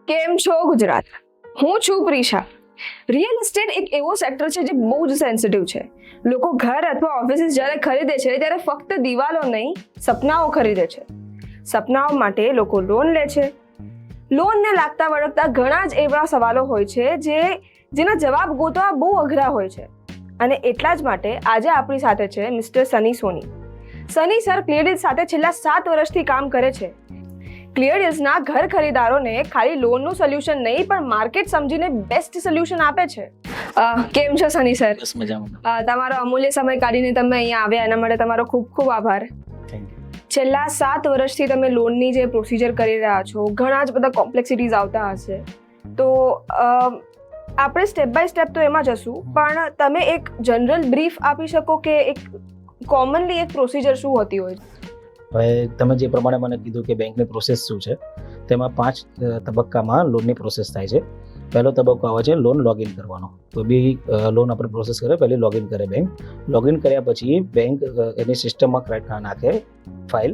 કેમ છો ગુજરાત? હું છું પ્રિશા. રિયલ એસ્ટેટ એક એવો સેક્ટર છે જે બહુ જ સેન્સિટિવ છે. લોકો ઘર અથવા ઓફિસીસ જ્યારે ખરીદે છે ત્યારે ફક્ત દિવાલો નહીં, સપનાઓ ખરીદે છે. સપનાઓ માટે લોકો લોન લે છે. લોનને લાગતા વળગતા ઘણા જ એવા સવાલો હોય છે જેના જવાબ ગોતવા બહુ અઘરા હોય છે. અને એટલા જ માટે આજે આપણી સાથે છે મિસ્ટર સની સોની. સની સર ક્લિયરડીલ્સ સાથે છેલ્લા 7 વર્ષથી કામ કરે છે. ક્લિયરડીલ્સના ઘર ખરીદારોને ખાલી લોનનું સોલ્યુશન નહીં પણ માર્કેટ સમજીને બેસ્ટ સોલ્યુશન આપે છે. કેમ છો સની સર? બસ મજામાં. તમારો અમૂલ્ય સમય કાઢીને તમે અહીંયા આવ્યા એના માટે તમારો ખૂબ ખૂબ આભાર. Thank you. છેલ્લા 7 વર્ષથી તમે લોનની જે પ્રોસિજર કરી રહ્યા છો, ઘણા જ બધા કોમ્પ્લેક્સિટીઝ આવતા હશે, તો આપણે સ્ટેપ બાય સ્ટેપ તો એમાં જશું, પણ તમે એક જનરલ બ્રીફ આપી શકો કે એક કોમનલી એક પ્રોસિજર શું હોતી હોય? હવે તમે જે પ્રમાણે મને કીધું કે બેંકની પ્રોસેસ શું છે, તેમાં 5 તબક્કામાં લોનની પ્રોસેસ થાય છે. પહેલો તબક્કો આવે છે લોન લોગિન કરવાનો. તો બી લોન આપણે પ્રોસેસ કરે પહેલી લોગિન કરે બેંક. લોગિન કર્યા પછી બેંક એની સિસ્ટમમાં નાખે ફાઇલ.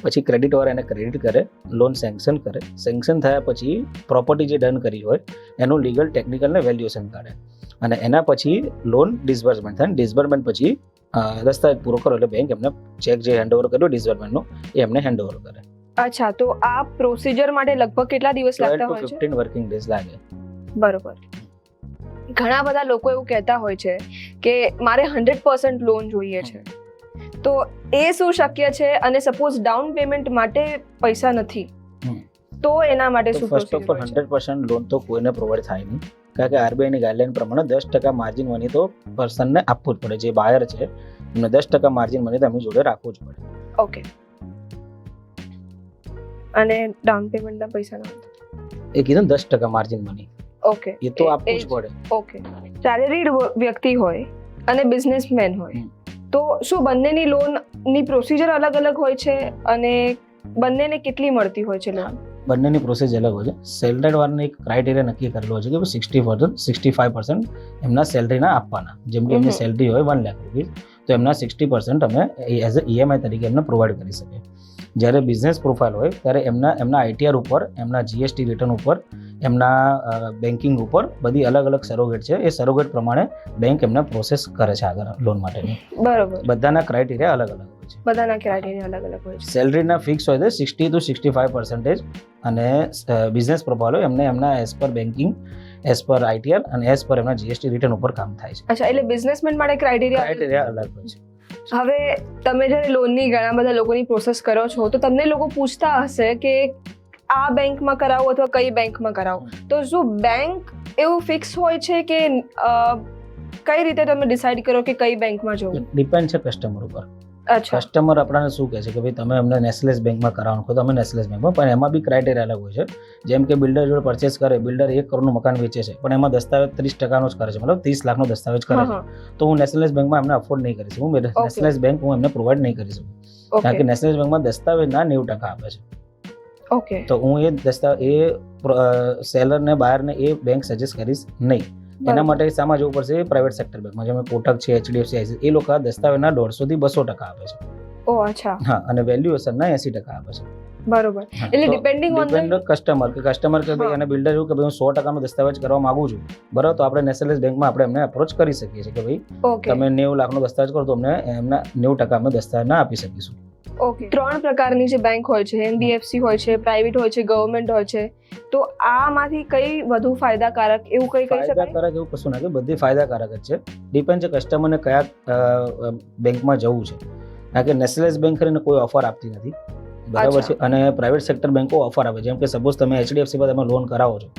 પછી ક્રેડિટવાળા એને ક્રેડિટ કરે, લોન સેન્કશન કરે. સેન્કશન થયા પછી પ્રોપર્ટી જે ડન કરી હોય એનું લીગલ, ટેકનિકલ ને વેલ્યુએશન કાઢે. અને એના પછી લોન ડિસબર્સમેન્ટ થાય. ડિસબર્સમેન્ટ પછી દસ્તાવેજ પૂરો કરો એટલે બેંક એમને ચેક જે હેન્ડઓવર કર્યો ડિસબર્સમેન્ટનો એ એમને હેન્ડઓવર કરે. અચ્છા, તો આ પ્રોસિજર માટે લગભગ કેટલા દિવસ 12 લાગતા to હોય છે? 15 વર્કિંગ ડેઝ લાગે. બરોબર. ઘણા બધા લોકો એવું કહેતા હોય છે કે મારે 100% લોન જોઈએ છે, તો એ શું શક્ય છે? અને સપોઝ ડાઉન પેમેન્ટ માટે પૈસા નથી, તો એના માટે શું ફર્સ્ટ ઓફ ઓલ પ્રોસિજર છે? 100% લોન તો કોઈને પ્રોવાઈડ થાય નહીં, કારણ કે આરબીઆઈની ગાઈડલાઈન પ્રમાણે 10% માર્જિન મની તો પર્સનને આપવું જ પડે. જે બાયર છે એમને 10% માર્જિન મની તો એમની જોડે રાખવું જ પડે. ઓકે. અને ડાઉન પેમેન્ટના પૈસા ના? એ કીધું ને 10% માર્જિન મની ઓકે, એ તો આપવું જ પડે. ઓકે. સેલેરીડ વ્યક્તિ હોય અને બિઝનેસમેન હોય, તો શું બંનેની લોનની પ્રોસિજર અલગ અલગ હોય છે અને બંનેને કેટલી મળતી હોય છે લોન? બંનેની પ્રોસેસ અલગ હોય છે. સેલરીડ વાળાને એક ક્રાઇટેરિયા નક્કી કરેલો છે કે 60%, 65% એમના સેલરીના આપવાના. જેમ કે એમની સેલરી હોય 1 લાખ રૂપિયા, તો એમના 60% અમે એઝ અ ઈએમઆઈ તરીકે એમને પ્રોવાઈડ કરી શકીએ. જ્યારે બિઝનેસ પ્રોફાઇલ હોય ત્યારે એમના આઈટીઆર ઉપર, એમના જીએસટી રિટર્ન ઉપર, એમના બેન્કિંગ ઉપર બધી અલગ અલગ સરોગેટ છે. એ સરોગેટ પ્રમાણે બેંક એમને પ્રોસેસ કરે છે આગળ લોન માટેની. બરોબર. બધાના ક્રાઇટેરિયા અલગ અલગ હોય છે. બધાના ક્રાઇટેરિયા અલગ અલગ હોય છે. સેલરીના ફિક્સ હોય છે 60 to 65%, અને બિઝનેસ પ્રોફાઇલ હોય એમને એમના as per banking, as per ITR અને એઝ પર એમના જીએસટી રિટર્ન ઉપર કામ થાય છે. અચ્છા, એટલે બિઝનેસમેન માટે ક્રાઇટેરિયા અલગ હોય છે. હવે તમે જ્યારે લોનની ઘણા બધા લોકોની પ્રોસેસ કરો છો, તો તમને લોકો પૂછતા હશે કે આ બેંકમાં કરાવો અથવા કઈ બેંકમાં કરાવો, તો શું બેંક એવું ફિક્સ હોય છે કે કઈ રીતે તમે ડિસાઈડ કરો કે કઈ બેંકમાં જવું? ડિપેન્ડ છે કસ્ટમર ઉપર. અચ્છા. કસ્ટમર આપણને શું કહે છે કે ભાઈ તમે અમને નેશનલાઇઝ બેંકમાં કરાવવાનું કહો તો અમે નેશનલાઇઝ બેંકમાં, પણ એમાં બી ક્રાઇટેરિયા અલગ હોય છે. જેમ કે બિલ્ડર જોડે પરચેસ કરે, બિલ્ડર 1 કરોડનું મકાન વેચે છે, પણ એમાં દસ્તાવેજ 30% જ કરે છે, મતલબ 30 લાખનો દસ્તાવેજ કરે છે, તો હું નેશનલાઇઝ બેંકમાં એમને અફોર્ડ નહીં કરી શકું. નેશનલાઇઝ બેંક હું એમને પ્રોવાઈડ નહીં કરી શકું, કારણ કે નેશનલાઇઝ બેંકમાં દસ્તાવેજના 90% આપે છે. ઓકે. તો હું સેલરને, બાયરને એ બેંક સજેસ્ટ કરીશ નહીં. એના માટે શામાં જવું પડશે? પ્રાઇવેટ સેક્ટર બેંકમાં, જેમ કોટક છે, એચડીએફસી, આઈસીઆઈસીઆઈ, એ લોકો દસ્તાવેજના 150 થી 200% આપે છે. ઓ અચ્છા. હા, અને વેલ્યુએશનના 80% આપે છે. બરોબર. એટલે ડિપેન્ડિંગ ઓન કસ્ટમર કે ભાઈ અને બિલ્ડર એવું કે ભાઈ હું 100%નો દસ્તાવેજ કરવા માંગુ છું, બરાબર, તો આપણે નેશનલાઇઝ બેંકમાં આપણે એમને અપ્રોચ કરી શકીએ છીએ કે ભાઈ તમે 90 લાખનો દસ્તાવેજ કરો તો અમને એમના 90% અમે દસ્તાવેજ ના આપી શકીશું. ઓકે. 3 પ્રકારની જે બેંક હોય છે, એનબીએફસી હોય છે, પ્રાઇવેટ હોય છે, ગવર્મેન્ટ હોય છે, તો આમાંથી કઈ વધુ ફાયદાકારક એવું કઈ કહી શકાય? ફાયદાકારક એવું કશું નથી, બધી ફાયદાકારક જ છે. ડિપેન્ડ છે કસ્ટમરને કયા બેંકમાં જવું છે, કારણ કે નેશનલાઇઝ બેંક કરીને કોઈ ઓફર આપતી નથી, બરાબર છે, અને પ્રાઇવેટ સેક્ટર બેંકો ઓફર આપે. જેમ કે સપોઝ તમે એચડીએફસી પર તમે લોન કરાવો છો,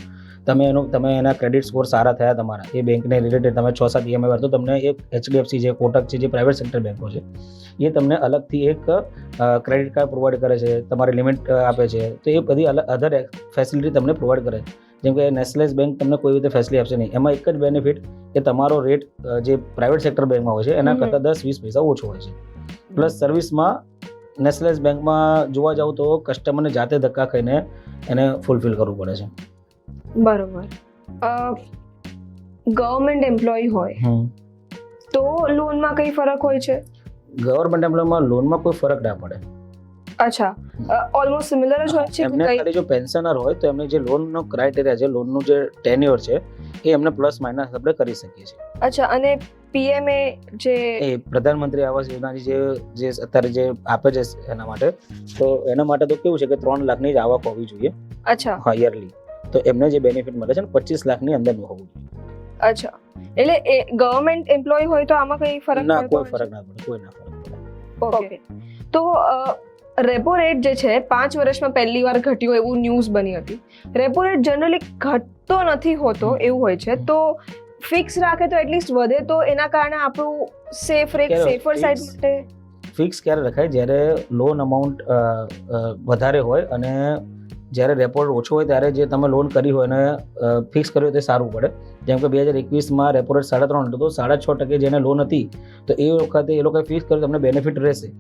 તમે એના ક્રેડિટ સ્કોર સારા થયા તમારા, એ બેંકને રિલેટેડ તમે 6-7 ઈએમઆઈ ભરો, તો તમને એક એચડીએફસી છે, કોટક છે, જે પ્રાઇવેટ સેક્ટર બેંકો છે, એ તમને અલગથી એક ક્રેડિટ કાર્ડ પ્રોવાઈડ કરે છે, તમારી લિમિટ આપે છે, તો એ બધી અધર ફેસિલિટી તમને પ્રોવાઈડ કરે છે. જેમ કે નેશનલાઇઝ બેંક તમને કોઈ રીતે ફેસિલિટી આપશે નહીં. એમાં એક જ બેનિફિટ કે તમારો રેટ જે પ્રાઇવેટ સેક્ટર બેંકમાં હોય છે એના કરતાં 10-20 પૈસા ઓછો હોય છે. પ્લસ સર્વિસમાં નેશનલાઇઝ બેંકમાં જોવા જાવ તો કસ્ટમરને જાતે ધક્કા ખાઈને એને ફૂલફિલ કરવું પડે છે. બરોબર. ગવર્મેન્ટ એમ્પ્લોય હોય તો લોનમાં કઈ ફરક હોય છે? ગવર્મેન્ટ એમ્પ્લોયમાં લોનમાં કોઈ ફરક ના પડે. અચ્છા, ઓલમોસ્ટ સિમિલર જ હોય છે કે એમને કઈ? ખાલી જો પેન્શનર હોય તો એમને જે લોનનો ક્રાઇટેરિયા છે, લોનનું જે ટેન્યોર છે એ એમને પ્લસ માઇનસ આપણે કરી શકીએ છીએ. અચ્છા, અને પીએમએ જે એ પ્રધાનમંત્રી આવાસ યોજનાની જે અત્યારે જે આપે છે એના માટે, તો એના માટે તો કેવું છે કે 3 લાખની જ આવક હોવી જોઈએ. અચ્છા હા, યરલી. તો એમને જે બેનિફિટ મળે છે ને 25 લાખની અંદરનું હોવું જોઈએ. અચ્છા, એટલે એ ગવર્મેન્ટ એમ્પ્લોય હોય તો આમાં કઈ ફરક ના, પડતો કોઈ ફરક ના પડે, કોઈ ના ફરક પડે. ઓકે. તો રેપો રેટ જે છે 5 વર્ષમાં પહેલી વાર ઘટ્યો એવું ન્યૂઝ બની હતી. રેપો રેટ જનરલી ઘટતો નથી હોતો એવું હોય છે, તો ફિક્સ રાખે તો એટલીસ્ટ વધે તો એના કારણે આપણું સેફર સાઈડ માટે ફિક્સ ક્યારે રખાય? જ્યારે લોન અમાઉન્ટ વધારે હોય અને જ્યારે રેપો રેટ ઓછો હોય ત્યારે જે તમે લોન કરી હોય અને ફિક્સ કર્યું હોય તે સારું પડે. જેમ કે 2021માં રેપો રેટ 3.5 હતો, તો 6.5% જેને લોન હતી તો એ વખતે એ લોકોએ ફિક્સ કર્યું, તમને બેનિફિટ રહેશે.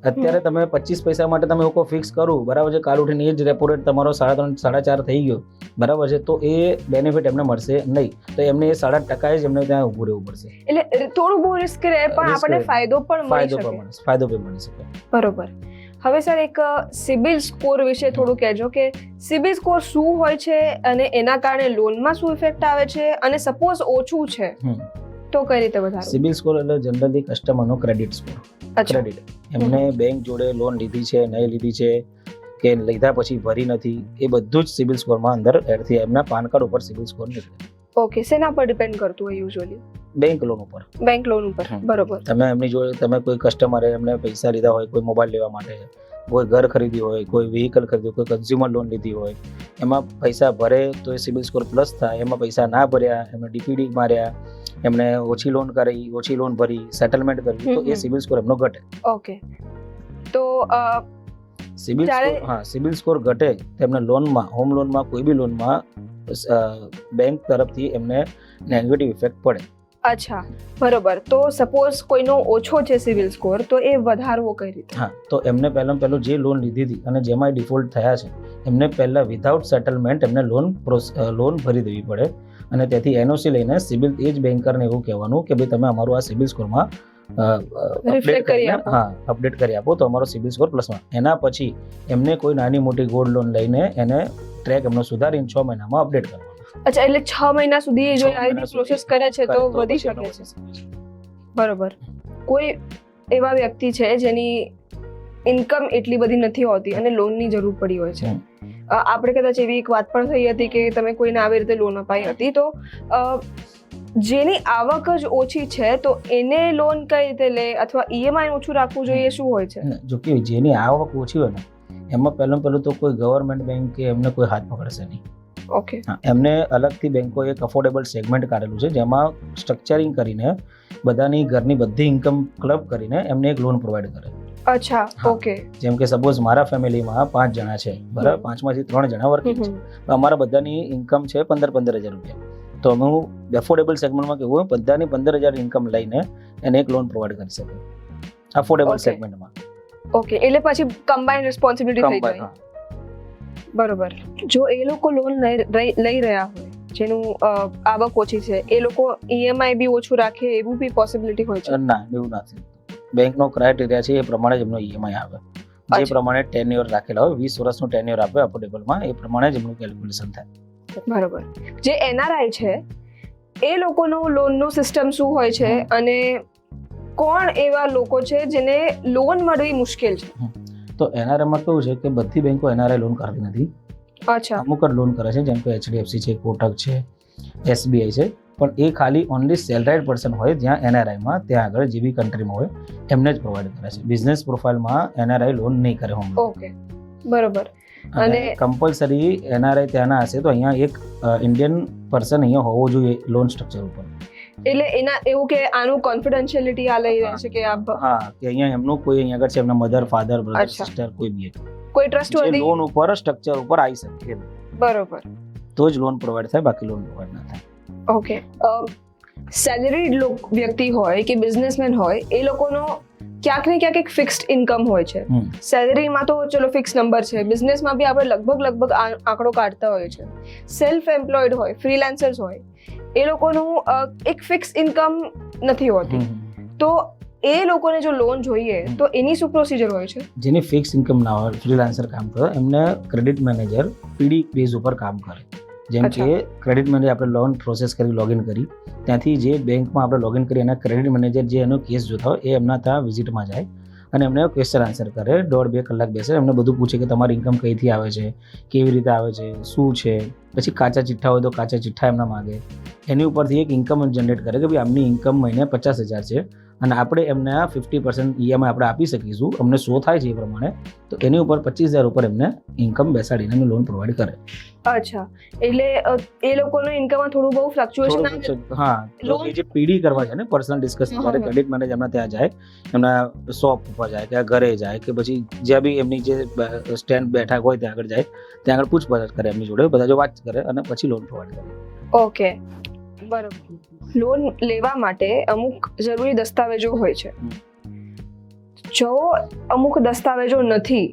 અત્યારે તમે 25 પૈસા માટે તમે લોકો ફિક્સ કરું, બરાબર છે, કાલ ઉઠીને એ જ રેપો રેટ તમારો 3.5 4.5 થઈ ગયો, બરાબર છે, તો એ બેનિફિટ એમને મળશે નહીં. તો એમને એ 7% જ એમને ત્યાં ઊભું રહેવું પડશે. એટલે થોડું બહુ રિસ્ક રહે પણ Risk આપણને રહે. ફાયદો પણ મળી શકે. ફાયદો પણ મળી શકે. બરોબર. હવે સર એક સિબિલ સ્કોર વિશે થોડું કહેજો કે સિબિલ સ્કોર શું હોય છે અને એના કારણે લોનમાં શું ઇફેક્ટ આવે છે, અને સપોઝ ઓછું છે તો કઈ રીતે વધારવું? સિબિલ સ્કોર એટલે જનરલી કસ્ટમરનો ક્રેડિટ સ્કોર. અચ્છા, ક્રેડિટ એમને બેંક જોડે લોન લીધી છે, નહીં લીધી છે, કે લીધા પછી ભરી નથી, એ બધું જ સિબિલ સ્કોરમાં અંદર એડ થઈ. એમના પાન કાર્ડ ઉપર સિબિલ સ્કોર નીકળે. ઓકે. શેના પર ડિપેન્ડ કરતું હોય યુઝ્યુઅલી? બેંક લોન ઉપર. બેંક લોન ઉપર. બરોબર. તમે એમની જોડે તમે કોઈ કસ્ટમરે એમને પૈસા લીધા હોય, કોઈ મોબાઈલ લેવા માટે, કોઈ ઘર ખરીદી હોય, કોઈ વ્હીકલ ખરીદ્યું, કોઈ કન્ઝ્યુમર લોન લીધી હોય, એમાં પૈસા ભરે તો એ સિબિલ સ્કોર પ્લસ થાય. એમાં પૈસા ના ભર્યા, એમને ડીપીડી માર્યા, એમને ઓછી લોન કરી, ઓછી લોન ભરી, સેટલમેન્ટ કર્યું, તો એ સિબિલ સ્કોર એમનો ઘટે. ઓકે. તો સિબિલ સ્કોર, હા, સિબિલ સ્કોર ઘટે તો એમને લોનમાં, હોમ લોનમાં, કોઈ બી લોનમાં બેંક તરફથી એમને નેગેટિવ ઇફેક્ટ પડે. અચ્છા, બરોબર. તો સપોઝ કોઈનો ઓછો છે સિબિલ સ્કોર, તો એ વધારવો કઈ રીતે? હા, તો એમને પહેલું જે લોન લીધી હતી અને જેમાં ડિફોલ્ટ થયા છે એમને પહેલા વિધાઉટ સેટલમેન્ટ એમને લોન ભરી દેવી પડે. અને તેથી એનઓસી લઈને સિબિલ એ જ બેન્કરને એવું કહેવાનું કે ભાઈ તમે અમારું આ સિબિલ સ્કોરમાં Reflect કરી આપો. હા, અપડેટ કરી આપો તો અમારો સિબિલ સ્કોર પ્લસમાં. એના પછી એમને કોઈ નાની મોટી ગોલ્ડ લોન લઈને એને ટ્રેક એમનો સુધારીને 6 મહિનામાં અપડેટ કરવાનો. અચ્છા, એટલે 6 મહિના સુધી જો 6 આ મહિના રીતે પ્રોસેસ કરે છે તો વધી શકે છે. બરોબર. કોઈ એવા વ્યક્તિ છે જેની ઇન્કમ એટલી બધી નથી હોતી અને લોનની જરૂર પડી હોય છે, આપણે કદાચ એવી એક વાત પણ થઈ હતી કે તમે કોઈને આવી રીતે લોન અપાઈ હતી, તો જેની આવક જ ઓછી છે તો એને લોન કઈ રીતે લે, અથવા ઈએમઆઈ ઓછું રાખવું જોઈએ, શું હોય છે? જો કે જેની આવક ઓછી હોય ને એમાં પહેલું તો કોઈ ગવર્મેન્ટ બેંક કે એમને કોઈ હાથ પકડશે નહીં. ઓકે. એમને અલગથી બેંકો એક અફોર્ડેબલ સેગમેન્ટ કાઢેલું છે જેમાં સ્ટ્રક્ચરિંગ કરીને બધાની ઘરની બધી ઇન્કમ ક્લબ કરીને એમને એક લોન પ્રોવાઈડ કરે. અચ્છા, ઓકે. જેમ કે સપોઝ મારા ફેમિલીમાં 5 જણા છે, બરાબર, 5માંથી 3 જણા વર્કિંગ છે, તો અમારા બધાની ઇન્કમ છે 15,000 રૂપિયા. તો અમે અફોર્ડેબલ સેગમેન્ટમાં કેવું હોય, બધાની 15,000 ઇન્કમ લઈને એને એક લોન પ્રોવાઈડ કરી શકે અફોર્ડેબલ સેગમેન્ટમાં. ઓકે, એટલે પછી કમ્બાઇન્ડ રિસ્પોન્સિબિલિટી થઈ જાય. બરોબર. જો એ લોકો લોન લઈ રહ્યા હોય જેનું આવક ઓછી છે, એ લોકો ઈએમઆઈ બી ઓછું રાખે એવું બી પોસિબિલિટી હોય છે? ના, એવું નથી. બેંકનો ક્રાઇટેરિયા છે એ પ્રમાણે જ એમનો ઈએમઆઈ આવે. જે પ્રમાણે ટેન્યોર રાખેલા હોય, 20 વર્ષનું ટેન્યોર આપે અફોર્ડેબલમાં, એ પ્રમાણે જ એમનું કેલ્ક્યુલેશન થાય. બરોબર. જે એનઆરઆઈ છે એ લોકોનું લોનનું સિસ્ટમ શું હોય છે, અને કોણ એવા લોકો છે જેને લોન મળવી મુશ્કેલ છે? તો એનઆરઆઈમાં કેવું છે કે બધી બેંકો એનઆરઆઈ લોન કરતી નથી. અચ્છા. અમુક જ લોન કરે છે, જેમ કે એચડીએફસી છે, કોટક છે, એસબીઆઈ છે, પણ એ ખાલી ઓનલી સેલરાઇડ પર્સન હોય જ્યાં એનઆરઆઈમાં ત્યાં આગળ જે બી કન્ટ્રીમાં હોય એમને જ પ્રોવાઈડ કરે છે. બિઝનેસ પ્રોફાઇલમાં એનઆરઆઈ લોન નહીં કરે હોમ લોન. ઓકે, બરોબર. અને કમ્પલસરી એનઆરઆઈ ત્યાંના હશે તો અહીંયા એક ઇન્ડિયન પર્સન અહીંયા હોવો જોઈએ લોન સ્ટ્રક્ચર ઉપર. એટલે એના એવું કે આનું કોન્ફિડેન્શિયલિટી આ લઈ રહે છે કે હા, કે અહીંયા એમનું કોઈ અહીંયા આગળ છે, એમના મધર, ફાધર, બ્રધર, સિસ્ટર કોઈ બી કોઈ ટ્રસ્ટવર્ધી લોન ઉપર સ્ટ્રક્ચર ઉપર આવી શકે. બરોબર. તો જ લોન પ્રોવાઈડ થાય, બાકી લોન પ્રોવાઈડ ના થાય. ઓકે. સેલરીડ વ્યક્તિ હોય કે બિઝનેસમેન હોય, એ લોકોનો ક્યાંક ને ક્યાંક એક ફિક્સ્ડ ઇન્કમ હોય છે. સેલરીમાં તો ચલો ફિક્સ નંબર છે, બિઝનેસમાં બી આપણે લગભગ આંકડો કાઢતા હોય છે. સેલ્ફ એમ્પ્લોયડ હોય, ફ્રીલાન્સર્સ હોય, એ લોકોનું એક ફિક્સ ઇન્કમ નથી હોતી. તો એ લોકોને જો લોન જોઈએ તો એની શું પ્રોસિજર હોય છે? જેની ફિક્સ ઇન્કમ ના હોય, ફ્રીલાન્સર કામ કરે, એમને ક્રેડિટ મેનેજર પીડી બેઝ ઉપર કામ કરે. જેમ કે ક્રેડિટ મેનેજર આપણે લોન પ્રોસેસ કરી લોગિન કરી, ત્યાંથી જે બેંકમાં આપણે લોગિન કરી એના ક્રેડિટ મેનેજર જે એનો કેસ જોતા હોય એ એમના ત્યાં વિઝિટમાં જાય અને એમને ક્વેશ્ચન આન્સર કરે. 1.5-2 કલાક બેસે, એમને બધું પૂછે કે તમારી ઇન્કમ કઈથી આવે છે, કેવી રીતે આવે છે, શું છે. પછી કાચા ચિઠ્ઠા હોય તો કાચા ચિઠ્ઠા એમના માગે. એની ઉપરથી એક ઇન્કમ જનરેટ કરે કે ભાઈ આમની ઇન્કમ મહિને 50,000 છે અને આપણે એમને 50% EMI આપણે આપી શકીશું, અમને શો થાય છે એ પ્રમાણે. તો એની ઉપર 25,000 ઉપર એમને ઇન્કમ બેસાડીને એમને લોન પ્રોવાઈડ કરે. અચ્છા, એટલે એ લોકોનો ઇન્કમમાં થોડું બહુ ફ્લક્ચ્યુએશન આવે. હા, તો એ જે પીડી કરવા છે ને પર્સનલ ડિસ્કશન, જ્યારે ક્રેડિટ મેનેજર એમના ત્યાં જાય, એમના શોપ ઉપર જાય કે ઘરે જાય કે પછી જ્યાં બી એમની જે સ્ટેન્ડ બેઠક હોય ત્યાં આગળ જાય, ત્યાં આગળ પૂછપરછ કરે એમની જોડે, બધા જો વાત કરે અને પછી લોન પ્રોવાઈડ કરે. ઓકે, બરાબર. લોન લેવા માટે અમુક જરૂરી દસ્તાવેજો હોય છે. જો અમુક દસ્તાવેજો નથી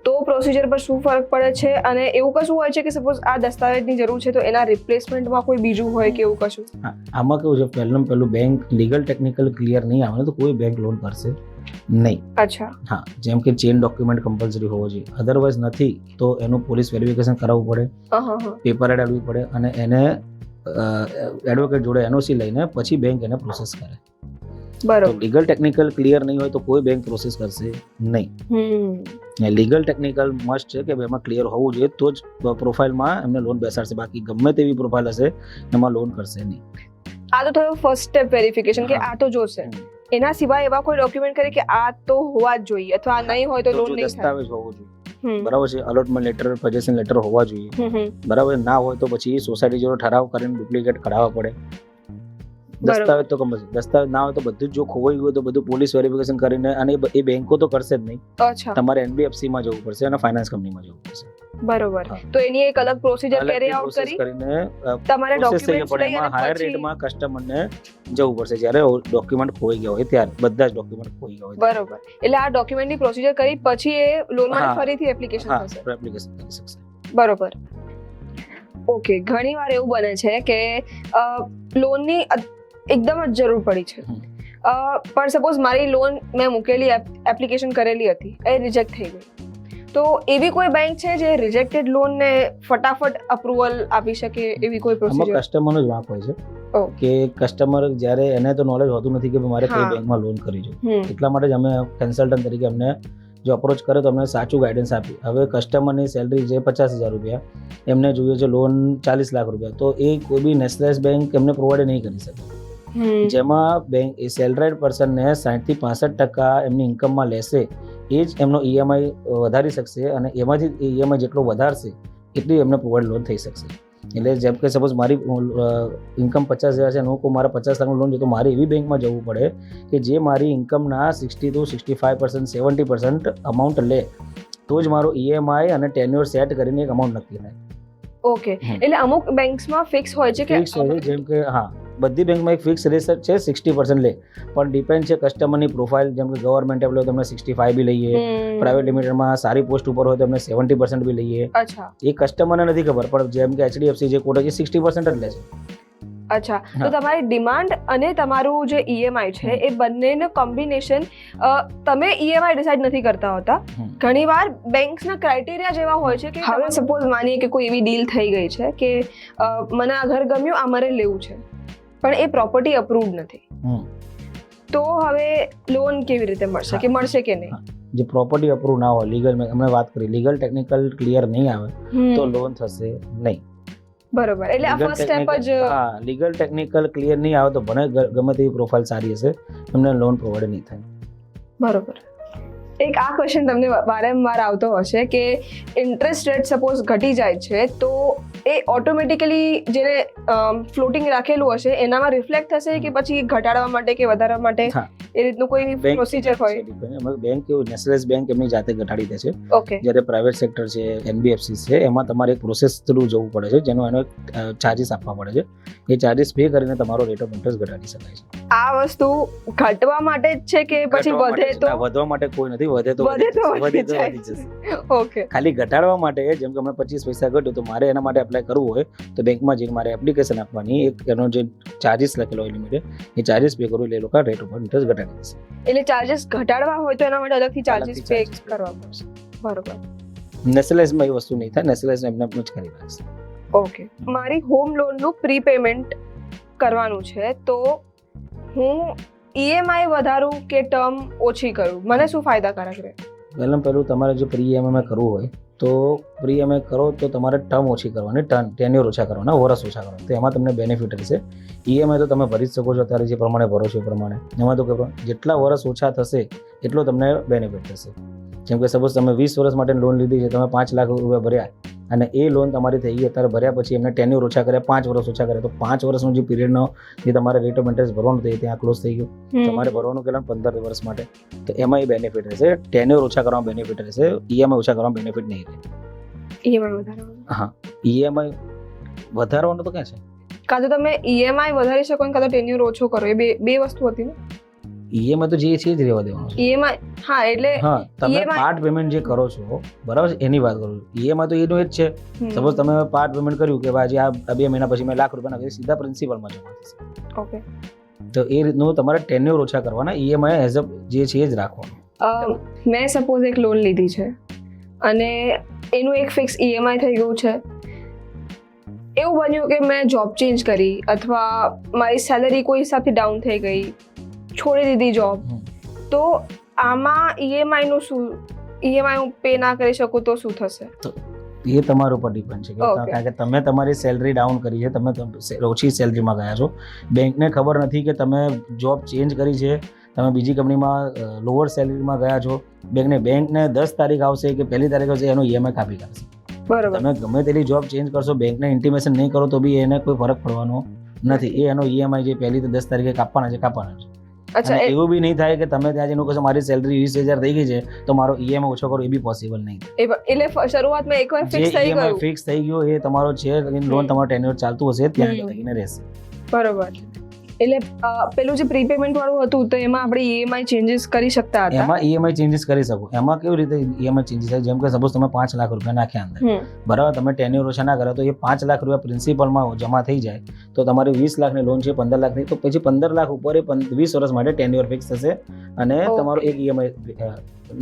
તો પ્રોસિજર પર શું ફરક પડે છે? અને એવું કશું હોય છે કે સપોઝ આ દસ્તાવેજની જરૂર છે તો એના રિપ્લેસમેન્ટમાં કોઈ બીજું હોય કે એવું કશું? હા, આમાં કેવું છે, પહેલું બેંક લીગલ ટેકનિકલ ક્લિયર નહીં આવે તો કોઈ બેંક લોન કરશે નહીં. અચ્છા. હા, જેમ કે ચેન ડોક્યુમેન્ટ કમ્પલસરી હોવો જોઈએ, અધરવાઇઝ નથી તો એનું પોલીસ વેરિફિકેશન કરાવવું પડે, પેપર એડ આપવી પડે અને એને એડવોકેટ જોડે NOC લઈને પછી બેંક એને પ્રોસેસ કરે. બરોબર. લીગલ ટેકનિકલ ક્લિયર નહીં હોય તો કોઈ બેંક પ્રોસેસ કરશે નહીં. લીગલ ટેકનિકલ મસ્ટ છે કે એમાં ક્લિયર હોવું જોઈએ તો જ પ્રોફાઇલમાં એમને લોન બેસાડશે, બાકી ગમે તેવી પ્રોફાઇલ હશે એમાં લોન કરશે નહીં. આ તો થયો ફર્સ્ટ સ્ટેપ વેરિફિકેશન કે આ તો જોશે. એના સિવાય એવા કોઈ ડોક્યુમેન્ટ કરે કે આ તો હોવા જ જોઈએ અથવા આ નહીં હોય તો લોન નહીં થાય? દસ્તાવેજ હોવો જોઈએ, બરાબર છે. અલોટમેન્ટ લેટર, પોઝેશન લેટર હોવા જોઈએ, બરાબર. ના હોય તો પછી સોસાયટી જોડે ઠરાવ કરીને ડુપ્લિકેટ કઢાવવા પડે. દસ્તાવેજ તો કમ્પલસરી, દસ્તાવેજ ના હોય તો બધું જ જો ખોવાઈ ગયું તો બધું પોલીસ વેરિફિકેશન કરીને, અને એ બેંકો તો કરશે જ નહીં. અચ્છા. તમારે NBFC માં જવું પડશે અને ફાઇનાન્સ કંપનીમાં જવું પડશે. બરોબર. તો એની એક અલગ પ્રોસિજર કેરી આઉટ કરીને તમારે ડોક્યુમેન્ટ્સ લઈ અને હાયર રેટમાં કસ્ટમરને જવું પડશે જ્યારે ડોક્યુમેન્ટ ખોઈ ગયા હોય, ત્યારે બધા જ ડોક્યુમેન્ટ ખોઈ ગયા હોય. બરોબર. એટલે આ ડોક્યુમેન્ટની પ્રોસિજર કરી પછી એ લોન માટે ફરીથી એપ્લિકેશન થશે. એપ્લિકેશન કરી શકશે. બરોબર. ઓકે, ઘણીવાર એવું બને છે કે લોનની એકદમ જ જરૂર પડી છે, પણ સપોઝ મારી લોન મેં મૂકેલી એપ્લિકેશન કરેલી હતી, એ રિજેક્ટ થઈ ગઈ, તો એવી કોઈ બેંક છે જે રિજેક્ટેડ લોન ને ફટાફટ અપ્રુવલ આપી શકે એવી કોઈ પ્રોસિજર? કસ્ટમરનો જ વાંક હોય છે કે કસ્ટમર જ્યારે એને તો નોલેજ હોતું નથી કે મારે કઈ બેંકમાં લોન કરવી જોઈએ, એટલા માટે જ અમે કન્સલ્ટન્ટ તરીકે અમને જો અપ્રોચ કરે તો અમને સાચું ગાઈડન્સ આપી. હવે કસ્ટમરની સેલરી જે 50,000 રૂપિયા, એમને જોઈએ છે લોન 40 લાખ રૂપિયા, તો એ કોઈ બી નેશનલાઇઝ બેંક એમને પ્રોવાઈડ નહીં કરી શકે. જેમાં બેંક એ સેલરાઇડ પર્સનને 60 થી 65% એમની ઇન્કમમાં લેશે, એ જ એમનો EMI વધારી શકશે અને એમાંથી EMI જેટલો વધારશે એટલી એમને પ્રોવાઈડ લોન થઈ શકશે. એટલે જેમ કે સપોઝ મારી ઇન્કમ 50,000 છે અને હું મારા 50 લાખનું લોન છે, તો મારે એવી બેંકમાં જવું પડે કે જે મારી ઇન્કમના 60 to 65%, 70% અમાઉન્ટ લે, તો જ મારો EMI અને ટેન્યોર સેટ કરીને એક અમાઉન્ટ નક્કી થાય. ઓકે, એટલે અમુક બેંક્સમાં ફિક્સ હોય છે કે ફિક્સ હોય છે, જેમ કે હા બધી બેંકમાં એક ફિક્સ રેટ છે 60% લે, પણ ડિપેન્ડ છે કસ્ટમરની પ્રોફાઇલ. જેમ કે ગવર્મેન્ટ એમ્પ્લોય તમને 65 બી લઈએ, પ્રાઇવેટ લિમિટેડમાં સારી પોસ્ટ ઉપર હોય તો તમને 70% બી લઈએ. અચ્છા. એ કસ્ટમરને નથી ખબર, પણ જેમ કે HDFC જે કોટા છે 60% જ લે છે. અચ્છા, તો તમારી ડિમાન્ડ અને તમારું જે EMI છે એ બંનેનું કોમ્બિનેશન તમે EMI ડિસાઇડ નથી કરતા હોતા. ઘણીવાર બેંક્સના ક્રાઇટેરિયા જેવા હોય છે કે હવે સપોઝ માનીએ કે કોઈ એવી ડીલ થઈ ગઈ છે કે મને આ ઘર ગમ્યું, આ મારે લેવું છે, પણ એ પ્રોપર્ટી અપ્રૂવડ નથી, તો હવે લોન કેવી રીતે મળશે કે મળશે કે નહીં? જે પ્રોપર્ટી અપ્રૂવ ના હોય, લીગલ, મેં હમણાં વાત કરી, લીગલ ટેકનિકલ ક્લિયર નહીં આવે તો લોન થશે નહીં. બરોબર. એટલે આ ફર્સ્ટ સ્ટેપ જ. હા, લીગલ ટેકનિકલ ક્લિયર નહીં આવે તો ભલે ગમે તેવી પ્રોફાઇલ સારી હશે, એમને લોન પ્રોવાઈડ નહીં થાય. બરોબર. એક આ ક્વેશ્ચન તમને વારંવાર આવતો હશે કે ઇન્ટરેસ્ટ રેટ સપોઝ ઘટી જાય છે તો એ ઓટોમેટિકલી જેને ફ્લોટિંગ રાખેલું હશે એનામાં રિફ્લેક્ટ થશે કે પછી ઘટાડવા માટે કે વધારવા માટે એ રીતનું કોઈ પ્રોસિજર હોય? બેંક કેવું, નેશનલાઇઝ બેંક એમની જાતે ઘટાડી દે છે. ઓકે. જ્યારે પ્રાઇવેટ સેક્ટર છે, NBFC છે, એમાં તમારે એક પ્રોસેસ થ્રુ જવું પડે છે, જેનો એનો ચાર્જીસ આપવા પડે છે. એ ચાર્જીસ પે કરીને તમારો રેટ ઓફ ઇન્ટરેસ્ટ ઘટાડી શકાય છે. આ વસ્તુ ઘટવા માટે જ છે કે પછી વધે તો? વધવા માટે કોઈ નથી, વધે તો વધે તો વધે વધી તો જાય. વધી જશે. ઓકે. ખાલી ઘટાડવા માટે જેમ કે અમે 25 પૈસા ઘટ્યું તો મારે એના માટે એપ્લાય કરવું હોય તો બેંકમાં જઈને મારે એપ્લિકેશન આપવાની, એક એનો જે ચાર્જિસ લખેલો હોય લિમિટેડ એ ચાર્જિસ પે કરું એટલે એ લોકો રેટ ઉપર ઇન્ટરેસ્ટ ઘટાડી દેશે. એટલે ચાર્જિસ ઘટાડવા હોય તો એના માટે અલગથી ચાર્જિસ અલગથી પે charges pay કરવા પડશે. બરોબર. નેશનલાઇઝમાં એ વસ્તુ નહીં થાય, નેશનલાઇઝ એમને જ કરી નાખશે. ઓકે. મારી હોમ લોનનું પ્રી પેમેન્ટ કરવાનું છે તો હું ઈએમઆઈ વધારું કે ટર્મ ઓછી કરું, મને શું ફાયદાકારક રહે? પહેલું તમારે જો પ્રી ઈએમઆઈ કરવું હોય તો પ્રી ઈએમઆઈ કરો તો તમારે ટર્મ ઓછી કરવાની, ટેન્યુર ઓછા કરવાના, વર્ષ ઓછા કરવાના, તો એમાં તમને બેનિફિટ રહેશે. ઈએમઆઈ તો તમે ભરી જ શકો છો અત્યારે જે પ્રમાણે ભરો છો એ પ્રમાણે. એમાં તો જેટલા વર્ષ ઓછા થશે એટલો તમને બેનિફિટ થશે. જેમ કે સપોઝ તમે 20 વર્ષ માટે લોન લીધી છે, તમે 5 લાખ રૂપિયા ભર્યા અને એ લોન તમારી થઈ ગઈ, અત્યારે ભર્યા પછી એમને ટેન્યુર ઓછા કર્યા, 5 વર્ષ ઓછા કર્યા, તો 5 વર્ષનો જે પીરિયડનો જે તમારે રેટ ઓફ ઇન્ટરેસ્ટ ભરવાનું હતું એ ત્યાં ક્લોઝ થઈ ગયું. તમારે ભરવાનું કેટલા 15 વર્ષ માટે, તો એમાં એ બેનિફિટ રહેશે. ટેન્યુર ઓછા કરવામાં બેનિફિટ રહેશે, ઈએમઆઈ ઓછા કરવામાં બેનિફિટ નહીં રહે. ઈએમઆઈ વધારવાનું. હા, ઈએમઆઈ વધારવાનું તો ક્યાં છે? કાં તો તમે ઈએમઆઈ વધારી શકો ને કાં તો ટેન્યુર ઓછો કરો, એ બે વસ્તુ હતી ને. ઈએમઆઈ તો જે છે જ રહેવા દેવાનું છે. ઈએમઆઈ હા એટલે હા, તમે EMI પાર્ટ પેમેન્ટ જે કરો છો બરાબર છે એની વાત કરું છું. ઈએમઆઈ તો એનું જ છે. સપોઝ તમે પાર્ટ પેમેન્ટ કર્યું કે ભાઈ આ 2 મહિના પછી મેં લાખ રૂપિયા નાખી, સીધા પ્રિન્સિપલમાં જમા થશે. ઓકે. તો એ રીતનું તમારે ટેન્યુર ઓછા કરવાના, ઈએમઆઈ એઝ અ જે છે એ જ રાખવાનું. મેં સપોઝ એક લોન લીધી છે અને એનું એક ફિક્સ ઈએમઆઈ થઈ ગયું છે. એવું બન્યું કે મેં જોબ ચેન્જ કરી અથવા મારી સેલરી કોઈ હિસાબથી ડાઉન થઈ ગઈ, છોડી દીધી જોબ, તો આમાં ઈએમઆઈ નું શું, ઈએમઆઈ હું પે ના કરી શકું તો શું થશે? એ તમારા ઉપર ડિપેન્ડ છે કે Okay. કારણ કે તમે તમારી સેલરી ડાઉન કરી છે, તમે ઓછી સેલરીમાં ગયા છો, બેંકને ખબર નથી કે તમે જોબ ચેન્જ કરી છે, તમે બીજી કંપનીમાં લોઅર સેલરીમાં ગયા છો, બેંકને 10 તારીખ આવશે કે 1 તારીખ આવશે એનો ઈએમઆઈ કાપી કાઢશે. બરોબર. તમે ગમે તેટલી જોબ ચેન્જ કરશો, બેંકને ઇન્ટિમેશન નહીં કરો તો બી એને કોઈ ફરક પડવાનો નથી. એ એનો ઈએમઆઈ જે 1 થી 10 તારીખે કાપવાના છે કાપવાના છે. અચ્છા. અને એવું બી નહીં થાય કે તમે ત્યાં જઈને કહો મારી સેલરી 20,000 થઈ ગઈ છે તો મારો ઈએમઆઈ ઓછો કરો, એ બી પોસિબલ નહીં. એટલે શરૂઆતમાં એકવાર જે ફિક્સ થઈ ઈએમઆઈ ગયું. ફિક્સ થઈ ગયો એ તમારો છે, લોન તમારો ટેન્યુર ચાલતું હશે ત્યાં લગીને રહેશે. બરોબર. એટલે પેલું જે પ્રીપેમેન્ટ વાળું હતું તો એમાં આપણે ઈએમઆઈ ચેન્જીસ કરી શકતા હતા. એમાં ઈએમઆઈ ચેન્જીસ કરી શકો. એમાં કેવી રીતે ઈએમઆઈ ચેન્જીસ થાય? જેમ કે સપોઝ તમે 5 લાખ રૂપિયા નાખ્યા અંદર, બરાબર, તમે ટેન્યુર ઓછા ના કર્યા તો એ 5 લાખ રૂપિયા પ્રિન્સિપલમાં જમા થઈ જાય તો તમારી 20 લાખની લોન છે 15 લાખની, તો પછી 15 લાખ ઉપર એ 20 વર્ષ માટે ટેન્યુર ફિક્સ થશે અને તમારો એક ઈએમઆઈ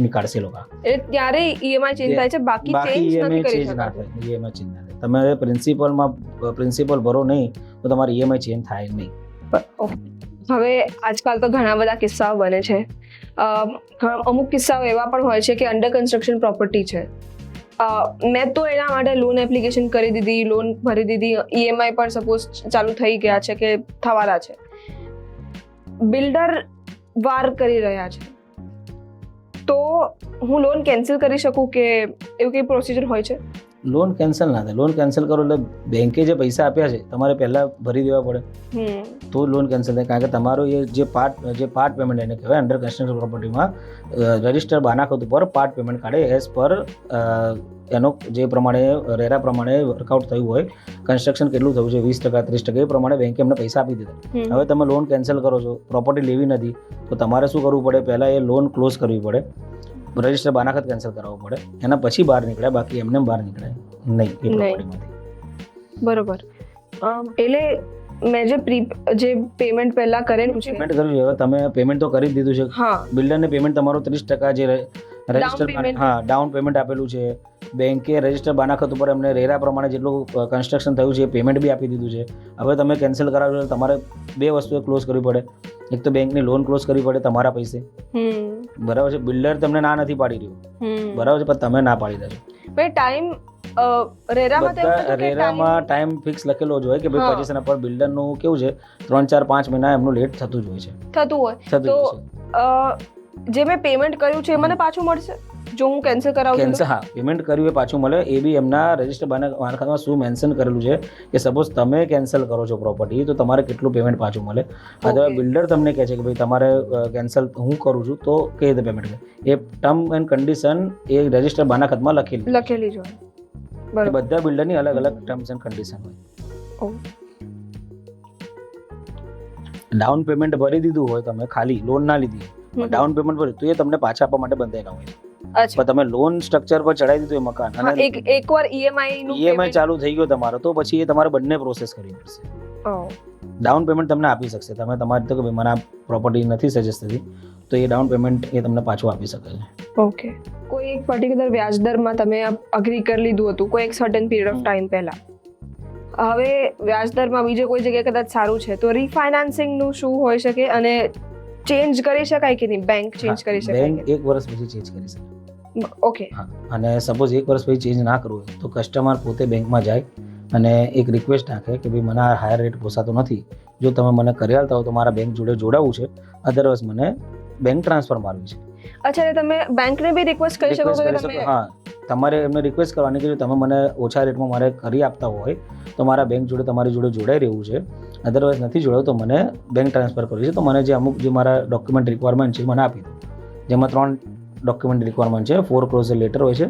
નીકાળશે લોકો. એટલે ત્યારે ઈએમઆઈ ચેન્જ થાય છે, બાકી ચેન્જ નથી ઈએમઆઈ કરી ચેન્જ ના શકાતું. થાય, ઈએમઆઈ ચેન્જ ના થાય. તમે પ્રિન્સિપલ ભરો નહીં તો તમારી ઈએમઆઈ ચેન્જ થાય નહીં. હવે આજકાલ તો ઘણા બધા કિસ્સાઓ બને છે. અમુક કિસ્સાઓ એવા પણ હોય છે કે અંડર કન્સ્ટ્રક્શન પ્રોપર્ટી છે. મેં તો એના માટે લોન એપ્લિકેશન કરી દીધી, લોન ભરી દીધી, ઈએમઆઈ પણ સપોઝ ચાલુ થઈ ગયા છે કે થવાના છે. બિલ્ડર વાર કરી રહ્યા છે તો હું લોન કેન્સલ કરી શકું કે એવું કઈ પ્રોસિજર હોય છે? લોન કેન્સલ ના થાય. લોન કેન્સલ કરો એટલે બેંકે જે પૈસા આપ્યા છે તમારે પહેલા ભરી દેવા પડે તો લોન કેન્સલ થાય. કારણ કે તમારો એ જે પાર્ટ પેમેન્ટ એને કહેવાય અંડર કન્સ્ટ્રક્શન પ્રોપર્ટીમાં રજિસ્ટર બાનાખત ઉપર પાર્ટ પેમેન્ટ કાઢે એઝ પર એનો જે પ્રમાણે રેરા પ્રમાણે વર્કઆઉટ થયું હોય, કન્સ્ટ્રક્શન કેટલું થયું છે 20%, 30%, એ પ્રમાણે બેંકે એમને પૈસા આપી દીધા. હવે તમે લોન કેન્સલ કરો છો, પ્રોપર્ટી લેવી નથી, તો તમારે શું કરવું પડે? પહેલાં એ લોન ક્લોઝ કરવી પડે, રજિસ્ટર બાનાખત કેન્સલ કરાવવું પડે, એના પછી બહાર નીકળે, બાકી એમને બહાર નીકળે નહીં એ પ્રોપર્ટીમાંથી. બરોબર. એટલે મેં જે પેમેન્ટ પહેલા કરેલું છે, પેમેન્ટ કર્યું છે, હવે તમે પેમેન્ટ તો કરી જ દીધું છે. હા, બિલ્ડરને પેમેન્ટ તમારું 30% જે રજિસ્ટર payment. હા ડાઉન પેમેન્ટ આપેલું છે, બેંકે રજિસ્ટર બાનાખત ઉપર એમને રેરા પ્રમાણે જેટલું કન્સ્ટ્રક્શન થયું છે એ પેમેન્ટ બી આપી દીધું છે. હવે તમે કેન્સલ કરાવજો તમારે 2 વસ્તુઓ ક્લોઝ કરવી પડે. એક તો બેંકની લોન ક્લોઝ કરવી પડે તમારા પૈસે, બરાબર છે. બિલ્ડર તમને ના નથી પાડી રહ્યું, બરાબર છે, પણ તમે ના પાડી દેજો. ટાઈમ રેરામાં તો એવું હતું કે રેરામાં ટાઈમ ફિક્સ લખેલો જ હોય કે ભાઈ પચીસના પર બિલ્ડરનું કેવું છે 3, 4, 5 મહિના એમનું લેટ થતું જ હોય છે. થતું હોય તો જે મેં પેમેન્ટ કર્યું છે એ મને પાછું મળશે જો હું કેન્સલ કરાવું? કેન્સલ, હા, પેમેન્ટ કર્યું એ પાછું મળે. એ બી એમના રજિસ્ટર બાનાખતમાં શું મેન્શન કરેલું છે કે સપોઝ તમે કેન્સલ કરો છો પ્રોપર્ટી તો તમારે કેટલું પેમેન્ટ પાછું મળે. અથવા બિલ્ડર તમને કહે છે કે ભાઈ તમારે કેન્સલ હું કરું છું તો કઈ રીતે પેમેન્ટ કરે, એ ટર્મ એન્ડ કન્ડિશન એ રજિસ્ટર બાનાખતમાં લખેલી જ હોય. એ બધા બિલ્ડરની અલગ અલગ ટર્મ્સ એન્ડ કન્ડિશન હોય. ડાઉન પેમેન્ટ ભરી દીધું હોય તમે, ખાલી લોન ના લીધી ડાઉન પેમેન્ટ ભર્યું તો એ તમને પાછા આપવા માટે બંધાયેલા હોય છે. અચ્છા પણ તમે લોન સ્ટ્રક્ચર પર ચડાવી દીધું એ મકાન હા, અને એકવાર ઈએમઆઈ નું ઈએમઆઈ ચાલુ થઈ ગયો તમારો, તો પછી એ તમારે બંને પ્રોસેસ કરવી પડશે. ડાઉન પેમેન્ટ તમને આપી શકશે, તમે તમારે તો કે ભાઈ મને આ પ્રોપર્ટી નથી સજેસ્ટ થતી, તો એ ડાઉન પેમેન્ટ એ તમને પાછું આપી શકે છે. ઓકે. કોઈ એક પર્ટિક્યુલર વ્યાજ દરમાં તમે અગ્રી કરી લીધું હતું કોઈ એક સર્ટન પીરિયડ ઓફ ટાઈમ પહેલા, હવે વ્યાજ દરમાં બીજે કોઈ જગ્યાએ કદાચ સારું છે, તો રીફાઇનાન્સિંગ નું શું હોઈ શકે અને ચેન્જ કરી શકાય કે નહીં? બેંક ચેન્જ કરી શકાય? બેંક 1 વર્ષ પછી ચેન્જ કરી શકે. ઓકે. હા, અને સપોઝ 1 વર્ષ પછી ચેન્જ ના કરવું હોય તો કસ્ટમર પોતે બેંકમાં જાય અને એક રિક્વેસ્ટ નાખે કે ભાઈ મને આ હાયર રેટ પોસાતો નથી, જો તમે મને કરી આલતા હો તો મારા બેંક જોડે જોડાવવું છે, અધરવાઇઝ મને બેંક ટ્રાન્સફર મારવી છે. અચ્છા, એટલે તમે બેંકને બી રિક્વેસ્ટ કરી શકો કે તમે હા, તમારે એમને રિક્વેસ્ટ કરવાની કે જો તમે મને ઓછા રેટમાં મારે કરી આપતા હોય તો મારા બેંક જોડે તમારી જોડે જોડાઈ રહેવું છે, અધરવાઇઝ નથી જોડાવું તો મને બેંક ટ્રાન્સફર કરવું છે, તો મને જે અમુક જે મારા ડોક્યુમેન્ટ રિક્વાયરમેન્ટ છે મને આપી દો. જેમાં 3 ડોક્યુમેન્ટ રિક્વાયરમેન્ટ છે, ફોરક્લોઝર લેટર હોય છે,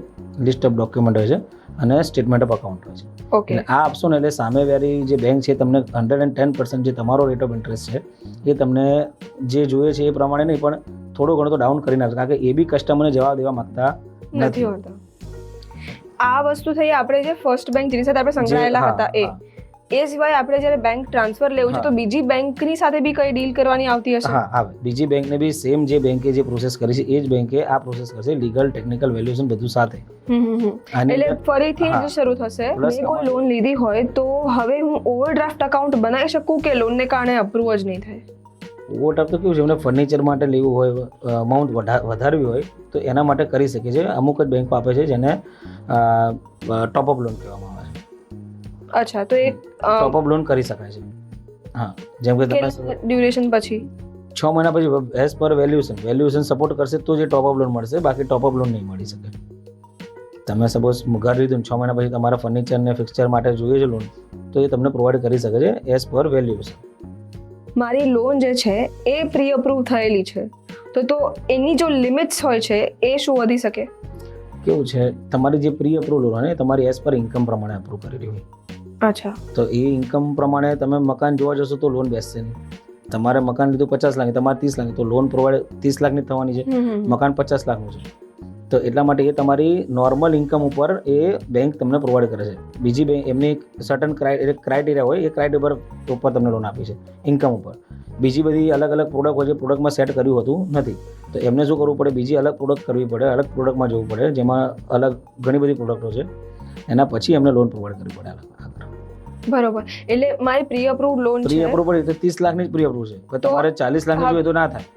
લિસ્ટ ઓફ ડોક્યુમેન્ટ હોય છે અને સ્ટેટમેન્ટ ઓફ અકાઉન્ટ હોય છે. ઓકે. એટલે આ આપશો ને એટલે સામેવાળી જે બેંક છે તમને 110% જે તમારો રેટ ઓફ ઇન્ટરેસ્ટ છે એ તમને જે જોઈએ છે એ પ્રમાણે નહીં પણ થોડું ઘણું તો ડાઉન કરીને આપશે, કારણ કે એ બી કસ્ટમરને જવાબ દેવા માંગતા નથી હોતા. આ વસ્તુ થઈ આપણે જે ફર્સ્ટ બેંક જેની સાથે આપણે સંકળાયેલા હતા એ સિવાય આપણે જ્યારે બેંક ટ્રાન્સફર લેવું છે તો બીજી બેંકની સાથે બી કઈ ડીલ કરવાની આવતી હશે? હા, આવે. બીજી બેંકને બી સેમ જે બેંકે જે પ્રોસેસ કરી છે એ જ બેંકે આ પ્રોસેસ કરશે, લીગલ ટેકનિકલ વેલ્યુએશન બધું સાથે. એટલે ફરીથી જ શરૂ થશે. મેં કોઈ લોન લીધી હોય તો હવે હું ઓવરડ્રાફ્ટ અકાઉન્ટ બનાવી શકું કે લોનને કારણે અપ્રૂવ જ નહીં થાય? ઓવરડ્રાફ્ટ તો કેવું છે, એમને ફર્નિચર માટે લેવું હોય, અમાઉન્ટ વધારવી હોય તો એના માટે કરી શકે છે. અમુક જ બેંકો આપે છે જેને ટોપઅપ લોન કહેવામાં આવે છે. અચ્છા, તો એક ટોપઅપ લોન કરી શકાય છે. હા, જેમ કે તમે ડ્યુરેશન પછી 6 મહિના પછી એઝ પર વેલ્યુએશન સપોર્ટ કરશે તો જે ટોપઅપ લોન મળશે, બાકી ટોપઅપ લોન નહીં મળી શકે. તમે સપોઝ ઘર લીધું 6 મહિના પછી તમારા ફર્નિચર ને ફિક્સચર માટે જોઈએ છે લોન, તો એ તમને પ્રોવાઈડ કરી શકે છે એઝ પર વેલ્યુએશન. મારી લોન જે છે એ પ્રી અપ્રૂવ થયેલી છે તો એની જો લિમિટ્સ હોય છે એ શું વધી શકે? કેવું છે, તમારી જે પ્રી અપ્રૂવ લોન હોય તમારી એઝ પર ઇન્કમ પ્રમાણે અપ્રૂવ કરેલી હોય. અચ્છા. તો એ ઇન્કમ પ્રમાણે તમે મકાન જોવા જશો તો લોન બેસશે નહીં. તમારે મકાન લીધું 50 લાખ, તમારે 30 લાખ, તો લોન પ્રોવાઈડ 30 લાખની થવાની છે, મકાન 50 લાખનું છે. તો એટલા માટે એ તમારી નોર્મલ ઇન્કમ ઉપર એ બેંક તમને પ્રોવાઈડ કરે છે. બીજી બેંક એમની સર્ટન ક્રાઇટેરિયા હોય, એ ક્રાઇટેરિયા ઉપર તમને લોન આપી છે ઇન્કમ ઉપર. બીજી બધી અલગ અલગ પ્રોડક્ટ હોય છે, પ્રોડક્ટમાં સેટ કર્યું હોતું નથી, તો એમને શું કરવું પડે, બીજી અલગ પ્રોડક્ટ કરવી પડે, અલગ પ્રોડક્ટમાં જવું પડે જેમાં અલગ ઘણી બધી પ્રોડક્ટો છે, એના પછી એમને લોન પ્રોવાઈડ કરવી પડે. બરોબર. એટલે મારી પ્રી અપ્રૂવ લોન છે, પ્રી અપ્રૂવ એટલે 30 લાખની જ પ્રી અપ્રૂવ છે, પણ તમારે 40 લાખની જોઈએ તો ના થાય.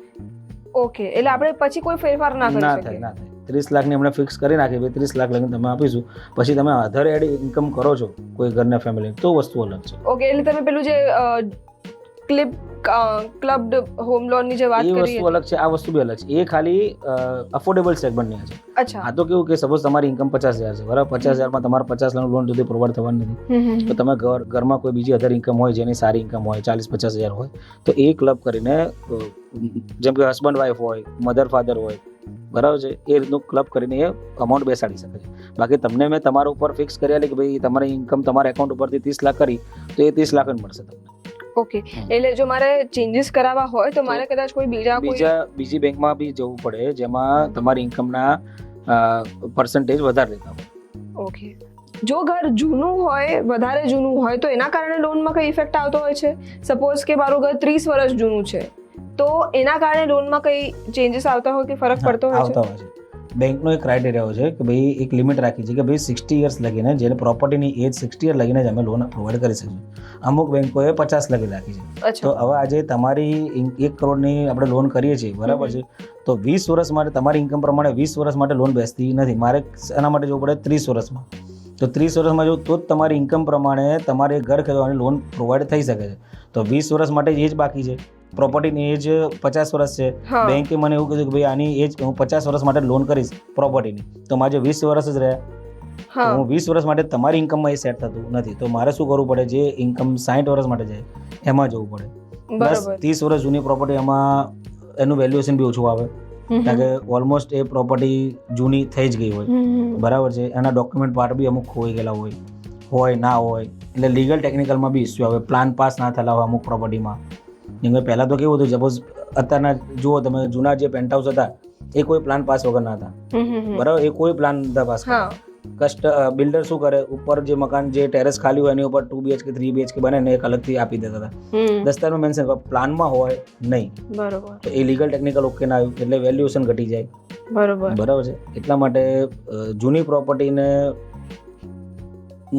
ઓકે, એટલે આપણે પછી કોઈ ફેરફાર ના કરી શકીએ? ના થાય. 30 લાખની અમને ફિક્સ કરી નાખી, 30 લાખ લઈને તમે આપીશું, પછી તમે અધર એડ ઇન્કમ કરો છો કોઈ ઘરના ફેમિલી, તો વસ્તુ અલગ છે. ઓકે, એટલે તમે પેલું જે ક્લબ્ડ હોમ લોન ની જે વાત કરી, એ વસ્તુ અલગ છે, આ વસ્તુ બી અલગ છે. એ ખાલી અફોર્ડેબલ સેગમેન્ટની છે. અચ્છા. આ તો કેવું કે સપોઝ તમારી ઇન્કમ 50,000 છે, બરાબર, 50,000માં તમારે 50 લાખ લોન સુધી પ્રોવાઈડ થવાની નથી, તો તમે ઘરમાં કોઈ બીજી અધર ઇન્કમ હોય જેની સારી ઇન્કમ હોય, 40-50,000 હોય, તો એ ક્લબ કરીને જેમ કે હસબન્ડ વાઈફ હોય, મધર ફાધર હોય, બરાબર છે, એ રીતનું ક્લબ કરીને એ અમાઉન્ટ બેસાડી શકે છે. બાકી તમને મેં તમારા ઉપર ફિક્સ કર્યા કે ભાઈ તમારી ઇન્કમ તમારા એકાઉન્ટ ઉપરથી 30 લાખ કરી તો એ 30 લાખ જ મળશે તમને. ઓકે, એટલે જો મારે ચેન્જીસ કરાવવા હોય તો મારે કદાચ કોઈ બીજી બેંકમાં બી જવું પડે જેમાં તમારી ઇન્કમના પર્સન્ટેજ વધારે લેતા હોય. ઓકે. જો ઘર જૂનું હોય, વધારે જૂનું હોય, તો એના કારણે લોનમાં કઈ ઇફેક્ટ આવતો હોય છે? સપોઝ કે મારું ઘર 30 વર્ષ જૂનું છે તો એના કારણે લોનમાં કઈ ચેન્જીસ આવતા હોય કે ફરક પડતો હોય છે? બેંકનો એક ક્રાઇટેરિયા હોય છે કે ભાઈ એક લિમિટ રાખી છે કે ભાઈ 60 યર્સ લગીને, જેને પ્રોપર્ટીની એજ 60 યર લગીને જ અમે લોન પ્રોવાઈડ કરી શકીએ. અમુક બેંકોએ 50 લગી રાખી છે. તો હવે આજે તમારી 1 કરોડની આપણે લોન કરીએ છીએ, બરાબર છે, તો 20 વર્ષ માટે તમારી ઇન્કમ પ્રમાણે 20 વર્ષ માટે લોન બેસતી નથી. મારે એના માટે જવું પડે 30 વર્ષમાં. તો 30 વર્ષમાં જો તો જ તમારી ઇન્કમ પ્રમાણે તમારે ઘર ખરીદવાની લોન પ્રોવાઈડ થઈ શકે છે. તો 20 વર્ષ માટે એજ બાકી છે, પ્રોપર્ટીની એજ 50 વર્ષ છે, બેંકે મને એવું કીધું કે ભાઈ આની એજ હું 50 વર્ષ માટે લોન કરીશ પ્રોપર્ટીની, તો મારે 20 વર્ષ જ રહ્યા, હું 20 વર્ષ માટે તમારી ઇન્કમમાં એ સેટ થતું નથી, તો મારે શું કરવું પડે, જે ઇન્કમ 60 વર્ષ માટે જાય એમાં જવું પડે. બસ 30 વર્ષ જૂની પ્રોપર્ટી, એમાં એનું વેલ્યુએશન બી ઓછું આવે, કારણ કે ઓલમોસ્ટ એ પ્રોપર્ટી જૂની થઈ જ ગઈ હોય, બરાબર છે, એના ડોક્યુમેન્ટ પાર્ટ બી અમુક ખોઈ ગયેલા હોય ના હોય, એટલે લીગલ ટેકનિકલમાં બી ઇસ્યુ આવે, પ્લાન પાસ ના થયેલા હોય અમુક પ્રોપર્ટીમાં. જેમ કે પહેલાં તો કેવું હતું, સપોઝ અત્યારના જુઓ તમે જૂના જે પેન્ટ હાઉસ હતા એ કોઈ પ્લાન પાસ વગરના હતા, બરાબર, એ કોઈ પ્લાન નતા પાસ હા બિલ્ડર શું કરે, ઉપર જે મકાન જે ટેરેસ ખાલી હોય એની ઉપર 2 BHK 3 BHK બને ને એક અલગથી આપી દેતા હતા. દસ્તાવેજમાં મેન્શન પ્લાનમાં હોય નહીં, બરોબર તો એ લીગલ ટેકનિકલ ઓકે ના આવ્યું એટલે વેલ્યુએશન ઘટી જાય, બરાબર છે. એટલા માટે જૂની પ્રોપર્ટીને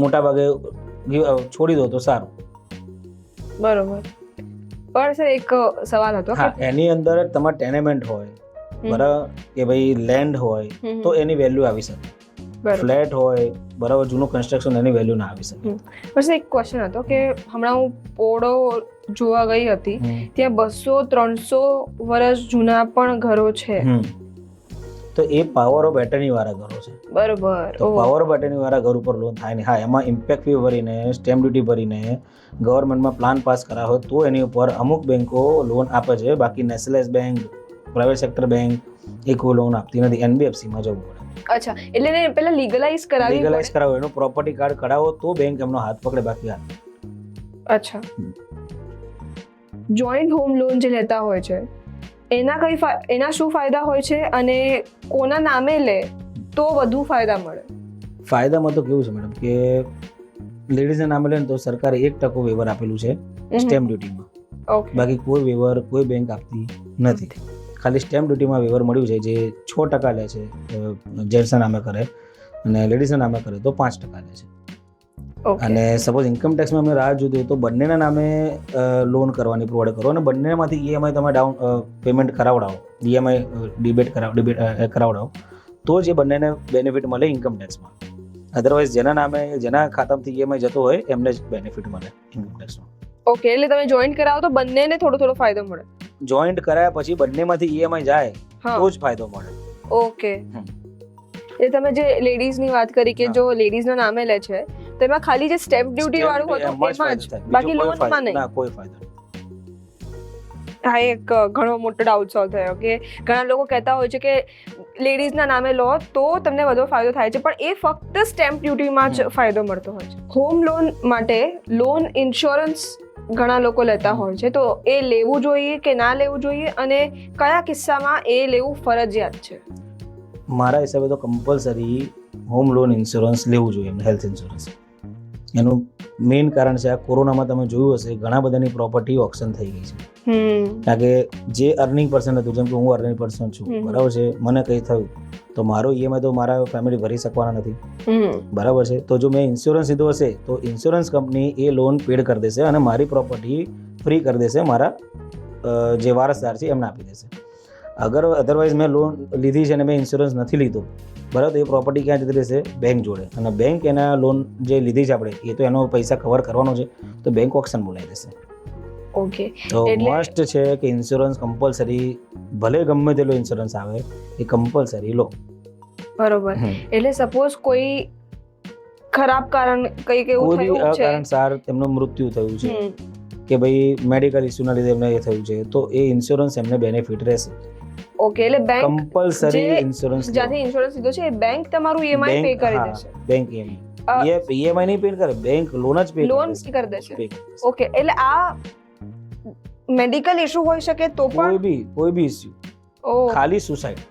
મોટા ભાગે છોડી દો તો સારું. બરોબર. પણ સર એક સવાલ હતો હા, એની અંદર તમારે ટેનેમેન્ટ હોય, બરાબર, કે ભાઈ લેન્ડ હોય તો એની વેલ્યુ આવી શકે. ફ્લેટ હોય, બરાબર, જૂનું કન્સ્ટ્રક્શન, એની વેલ્યુ ના આવી શકે. બસ એક ક્વેશ્ચન હતો કે હમણાં હું પોળો જોવા ગઈ હતી, ત્યાં 200-300 વર્ષ જૂના પણ ઘરો છે. તો એ પાવર ઓફ એટર્ની વાળા ઘરો છે, બરોબર. તો પાવર ઓફ એટર્ની વાળા ઘર ઉપર લોન થાય ને. હા, એમાં ઇમ્પેક્ટ ફી ભરીને, સ્ટેમ્પ ડ્યુટી ભરીને ગવર્મેન્ટમાં પ્લાન પાસ કરાવ હોય તો એની ઉપર અમુક બેંકો લોન આપે છે. બાકી nationalise bank, private sector bank એ કોઈ લોન આપતી નથી. NBFC માં જવું પડે. અચ્છા, એટલે એને પહેલા લીગલાઇઝ કરાવો, એનું પ્રોપર્ટી કાર્ડ કઢાવો તો બેંક એમનો હાથ પકડે, બાકી હાથ. અચ્છા, જોઈન્ટ હોમ લોન જે લેતા હોય છે એના શું ફાયદા હોય છે અને કોના નામે લે તો વધુ ફાયદા મળે? ફાયદામાં તો કેવું છે મેડમ કે લેડીઝના નામે લે તો સરકારે 1% વેવર આપેલું છે સ્ટેમ્પ ડ્યુટીમાં. બાકી કોઈ વેવર કોઈ બેંક આપતી નથી. ખાલી સ્ટેમ્પ ડ્યુટીમાં વેવર મળ્યું છે જે 6% લે છે જેન્ટ્સના નામે કરે, અને લેડીઝના નામે કરે તો 5% લે છે. અને સપોઝ ઇન્કમ ટેક્સમાં અમને રાહ જોતી હોય તો બંનેના નામે લોન કરવાની પ્રોવાઈડ કરો, અને બંનેમાંથી EMI તમે ડાઉન પેમેન્ટ કરાવડાવો, EMI ડિબેટ કરાવડાવો તો જે બંનેને બેનિફિટ મળે ઇન્કમ ટેક્સમાં. અધરવાઇઝ જેના ખાતામાંથી EMI જતો હોય એમને જ બેનિફિટ મળે ઇન્કમ ટેક્સમાં. ઓકે, એટલે તમે જોઈન્ટ કરાવો તો બંનેને થોડો ફાયદો મળે. જોઈન્ટ કરાયા પછી બંનેમાંથી EMI જાય તો જ ફાયદો મળે. ઓકે, એ તમે જે લેડીઝની વાત કરી કે જો લેડીઝના નામે લે છે તો એમાં ખાલી જે સ્ટેમ્પ ડ્યુટી વાળું હતું એમાં જ, બાકી લોનમાં નહીં. કોઈ ફાયદો નહીં. હા, એક ઘણો મોટો ડાઉટ સોલ્વ થયો કે ઘણા લોકો કહેતા હોય છે કે લેડીઝના નામે લો તો તમને વધુ ફાયદો થાય છે, પણ એ ફક્ત સ્ટેમ્પ ડ્યુટીમાં જ ફાયદો મળતો હોય છે. હોમ લોન માટે લોન ઇન્સ્યોરન્સ ઘણા લોકો લેતા હોય છે, તો એ લેવું જોઈએ કે ના લેવું જોઈએ, અને કયા કિસ્સામાં એ લેવું ફરજિયાત છે? મારા હિસાબે તો કમ્પલસરી હોમ લોન ઇન્સ્યોરન્સ લેવું જોઈએ, હેલ્થ ઇન્સ્યોરન્સ. એનું મેઇન કારણ છે આ કોરોનામાં તમે જોયું હશે ઘણા બધાની પ્રોપર્ટી ઓક્શન થઈ ગઈ છે. કારણ કે જે અર્નિંગ પર્સન હતું, જેમ કે હું અર્નિંગ પર્સન છું, બરાબર છે, મને કંઈ થયું તો મારો EMI તો મારા ફેમિલી ભરી શકવાના નથી, બરાબર છે. તો જો મેં ઇન્સ્યોરન્સ લીધો હશે તો ઇન્સ્યોરન્સ કંપની એ લોન પેડ કરી દેશે અને મારી પ્રોપર્ટી ફ્રી કરી દેશે, મારા જે વારસદાર છે એમને આપી દેશે. અધરવાઇઝ મેં લોન લીધી છે અને મેં ઇન્સ્યોરન્સ નથી લીધો, બરાબર, એ પ્રોપર્ટી ક્યાં જતી રહેશે? બેંક જોડે, અને બેંક એના લોન જે લીધી છે આપણે એ તો એનો પૈસા કવર કરવાનો છે, તો બેંક ઓક્શન બોલાવી દેશે. ઓકે, તો મસ્ટ છે કે ઇન્સ્યોરન્સ કમ્પલસરી, ભલે ગમે તેલો ઇન્સ્યોરન્સ આવે એ કમ્પલસરી લો. બરોબર. એટલે સપોઝ કોઈ ખરાબ કારણ કંઈક એવું થયું છે, કારણસર તેમનું મૃત્યુ થયું છે કે ભાઈ મેડિકલ ઇસ્યુના લીધે એમને એ થયું છે તો એ ઇન્સ્યોરન્સ એમને બેનિફિટ રહેશે. ઓકે, એટલે બેંક કમ્પલસરી ઇન્સ્યોરન્સ, જ્યાંથી ઇન્સ્યોરન્સ લીધો છે એ બેંક તમારું EMI પે કરી દેશે. બેંક EMI નહીં પે કરે, બેંક લોન જ પે કરી દેશે. ઓકે, એટલે આ મેડિકલ ઇશ્યુ હોઈ શકે તો પણ કોઈ બી ઇશ્યુ, ખાલી સુસાઇડ.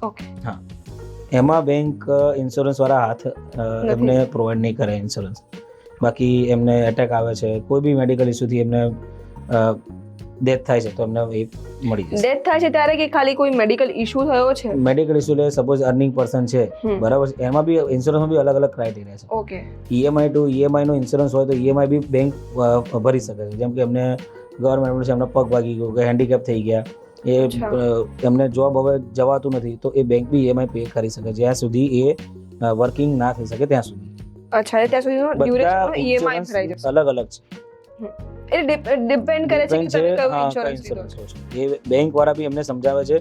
ઓકે, હા, એમાં બેંક ઇન્સ્યોરન્સ વાળા હાથ એમને પ્રોવાઈડ નહીં કરે ઇન્સ્યોરન્સ. બાકી એમને એટેક આવે છે, કોઈ બી મેડિકલ ઇશ્યુથી એમને ડેથ થાય છે તો એમને એ મળી જશે. ડેથ થાય છે ત્યારે કે ખાલી કોઈ મેડિકલ ઇશ્યુ થયો છે? મેડિકલ ઇશ્યુ લે, સપોઝ અર્નિંગ પર્સન છે, બરાબર છે, એમાં બી ઇન્સ્યોરન્સમાં બી અલગ અલગ ક્રાઇટેરિયા છે. ઓકે, EMI નો ઇન્સ્યોરન્સ હોય તો EMI બી બેંક ભરી શકે છે. જેમ કે એમને ગવર્મેન્ટ છે, એમનો પગ ભાગી ગયો કે હેન્ડીકેપ થઈ ગયા, એ એમને જોબ હવે જવાતું નથી તો એ બેંક બી EMI પે કરી શકે જ્યાં સુધી એ વર્કિંગ ના થઈ શકે ત્યાં સુધી. અચ્છા, ત્યાં સુધીનો ડ્યુરેશન EMI થઈ જશે. અલગ અલગ છે, એટલે ડિપેન્ડ કરે છે કે તમે કયો ઇન્સ્યોરન્સ લીધો છે. એ બેંક વાળા બી એમને સમજાવે છે.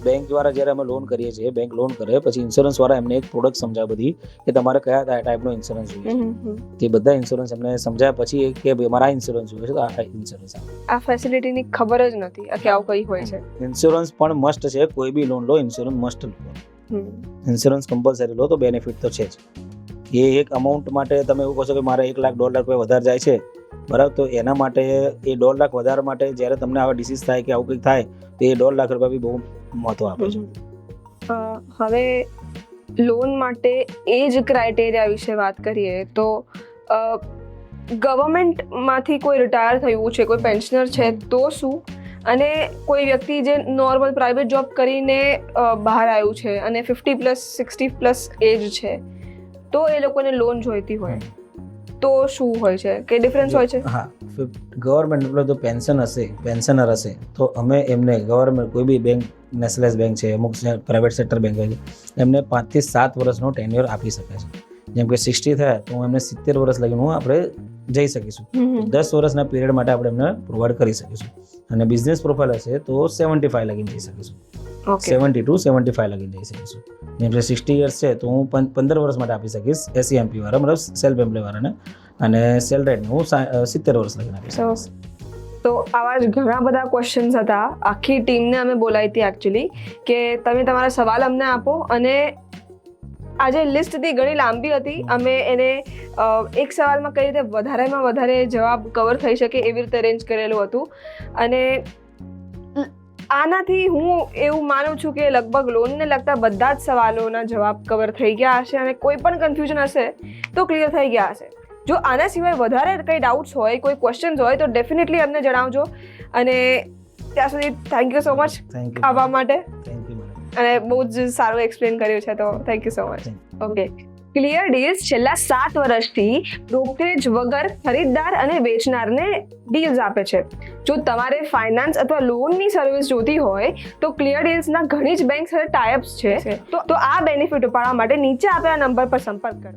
બેંક દ્વારા જ્યારે અમે લોન કરીએ છીએ, બેંક લોન કરે પછી ઇન્સ્યોરન્સ વાળા એમને એક પ્રોડક્ટ સમજાવે બધી કે તમારે કયા ટાઈપનો ઇન્સ્યોરન્સ જોઈએ છે. તે બધા ઇન્સ્યોરન્સ એમને સમજાવ્યા પછી કે મારા ઇન્સ્યોરન્સ જોઈએ છે તો આ ઇન્સ્યોરન્સ. આ ફેસિલિટીની ખબર જ નથી કે આવું કઈ હોય છે. ઇન્સ્યોરન્સ પણ મસ્ટ છે, કોઈ બી લોન લો ઇન્સ્યોરન્સ મસ્ટ લો. ઇન્સ્યોરન્સ કમ્પલસરી લો તો બેનિફિટ તો છે જ. એ એક અમાઉન્ટ માટે તમે એવું કહો છો કે મારે $1 લાખ $2 લાખ વધારે જાય છે બરાબર. તો એના માટે એ 1.5 લાખ વધારવા માટે જ્યારે તમને આવા ડિસીઝ થાય કે આવું કંઈક થાય તો એ 1.5 લાખ રૂપિયા બી બહુ મહત્વ આપે છે. હવે લોન માટે એજ ક્રાઇટેરિયા વિશે વાત કરીએ તો ગવર્મેન્ટમાંથી કોઈ રિટાયર થયું છે, કોઈ પેન્શનર છે તો શું, અને કોઈ વ્યક્તિ જે નોર્મલ પ્રાઇવેટ જોબ કરીને બહાર આવ્યું છે અને 50+, 60+ એજ છે તો એ લોકોને લોન જોઈતી હોય તો શું હોય છે, કે ડિફરન્સ હોય છે? હા, ગવર્મેન્ટ એટલે તો પેન્શનર હશે તો અમે એમને ગવર્મેન્ટ કોઈ બી બેંક, નેશનલાઇઝ બેંક છે, અમુક પ્રાઇવેટ સેક્ટર બેંક છે, એમને 5 થી 7 વર્ષનો ટેન્યુઅર આપી શકે છે. જેમ કે 60 થયા તો એમને 70 વર્ષ લગીનું આપણે જઈ શકીશું. 10 વર્ષના પીરિયડ માટે આપણે એમને પ્રોવાઈડ કરી શકીશું. અને બિઝનેસ પ્રોફાઇલ હશે તો 75 લગીને જઈ શકીશું. 70 to 75 લગીને જઈ શકીશું. જેમ કે 60 યર્સ છે તો હું 15 વર્ષ માટે આપી શકીશ SEMP વાળા, મતલબ સેલ્ફ એમ્પ્લોય વાળાને, અને સેલરીડને હું 70 વર્ષ લગીને આપી શકીશ. તો આવા જ ઘણા બધા ક્વેશ્ચન્સ હતા. આખી ટીમને અમે બોલાવી હતી એકચ્યુઅલી કે તમે તમારા સવાલ અમને આપો, અને આજે લિસ્ટ હતી ઘણી લાંબી હતી. અમે એને એક સવાલમાં કઈ રીતે વધારેમાં વધારે જવાબ કવર થઈ શકે એવી રીતે અરેન્જ કરેલું હતું. અને આનાથી હું એવું માનું છું કે લગભગ લોનને લગતા બધા જ સવાલોના જવાબ કવર થઈ ગયા હશે, અને કોઈ પણ કન્ફ્યુઝન હશે તો ક્લિયર થઈ ગયા હશે. જો આના સિવાય વધારે કંઈ ડાઉટ્સ હોય, કોઈ ક્વેશ્ચન્સ હોય તો ડેફિનેટલી અમને જણાવજો. અને ત્યાં સુધી થેન્ક યુ સો મચ આવવા માટે, અને બહુ જ સારું એક્સપ્લેન કર્યું છે, તો thank you so much. Okay, clear deals છેલ્લા 7 વર્ષથી બ્રોકરેજ વગર ખરીદદાર અને વેચનારને ડીલ્સ આપે છે. જો તમારે ફાઇનાન્સ અથવા લોનની સર્વિસ જોતી હોય તો ક્લિયર ડીલ્સના ઘણી જ બેંક સાથે ટાઈઅપ્સ છે. તો આ બેનિફિટ ઉપાડવા માટે નીચે આપેલા નંબર પર સંપર્ક કરો.